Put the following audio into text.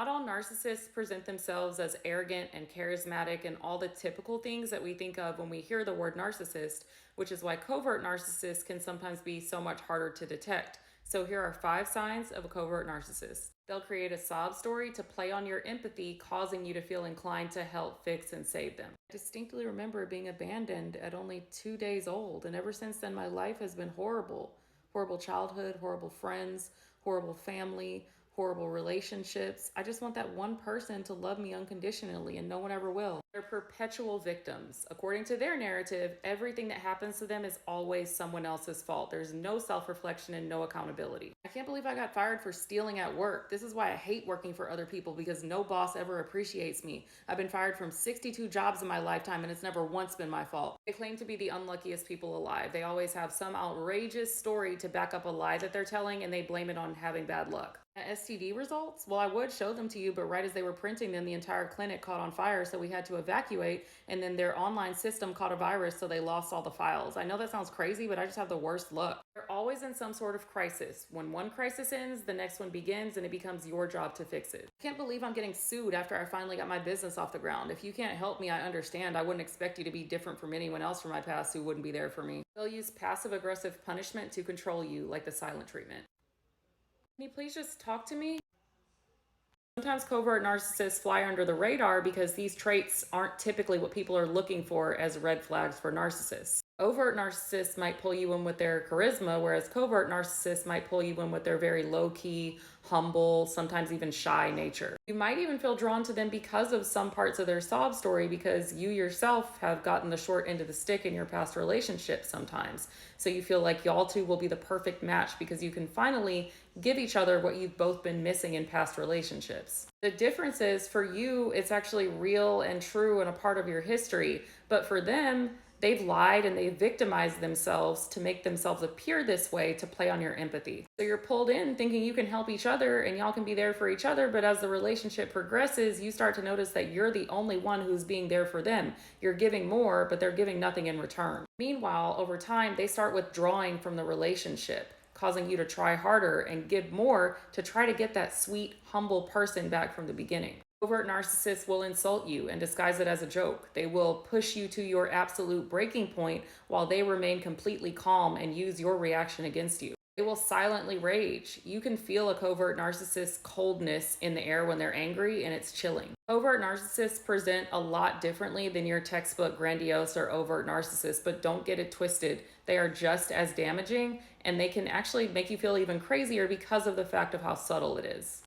Not all narcissists present themselves as arrogant and charismatic and all the typical things that we think of when we hear the word narcissist, which is why covert narcissists can sometimes be so much harder to detect. So, here are 5 signs of a covert narcissist. They'll create a sob story to play on your empathy, causing you to feel inclined to help fix and save them. I distinctly remember being abandoned at only 2 days old, and ever since then, my life has been horrible. Horrible childhood, horrible friends, horrible family, horrible relationships. I just want that one person to love me unconditionally, and no one ever will. They're perpetual victims. According to their narrative, everything that happens to them is always someone else's fault. There's no self reflection and no accountability. I can't believe I got fired for stealing at work. This is why I hate working for other people, because no boss ever appreciates me. I've been fired from 62 jobs in my lifetime, and it's never once been my fault. They claim to be the unluckiest people alive. They always have some outrageous story to back up a lie that they're telling, and they blame it on having bad luck. STD results? Well, I would show them to you, but right as they were printing them, the entire clinic caught on fire, so we had to evacuate, and then their online system caught a virus, so they lost all the files. I know that sounds crazy, but I just have the worst luck. They're always in some sort of crisis. When one crisis ends, the next one begins, and it becomes your job to fix it. I can't believe I'm getting sued after I finally got my business off the ground. If you can't help me, I understand. I wouldn't expect you to be different from anyone else from my past who wouldn't be there for me. They'll use passive-aggressive punishment to control you, like the silent treatment. Can you please just talk to me? Sometimes covert narcissists fly under the radar because these traits aren't typically what people are looking for as red flags for narcissists. Overt narcissists might pull you in with their charisma, whereas covert narcissists might pull you in with their very low key, humble, sometimes even shy nature. You might even feel drawn to them because of some parts of their sob story, because you yourself have gotten the short end of the stick in your past relationships sometimes. So you feel like y'all two will be the perfect match because you can finally give each other what you've both been missing in past relationships. The difference is, for you, it's actually real and true and a part of your history. But for them, they've lied and they've victimized themselves to make themselves appear this way to play on your empathy. So you're pulled in thinking you can help each other and y'all can be there for each other, but as the relationship progresses, you start to notice that you're the only one who's being there for them. You're giving more, but they're giving nothing in return. Meanwhile, over time, they start withdrawing from the relationship, causing you to try harder and give more to try to get that sweet, humble person back from the beginning. Covert narcissists will insult you and disguise it as a joke. They will push you to your absolute breaking point while they remain completely calm and use your reaction against you. They will silently rage. You can feel a covert narcissist's coldness in the air when they're angry, and it's chilling. Covert narcissists present a lot differently than your textbook grandiose or overt narcissists, but don't get it twisted. They are just as damaging, and they can actually make you feel even crazier because of the fact of how subtle it is.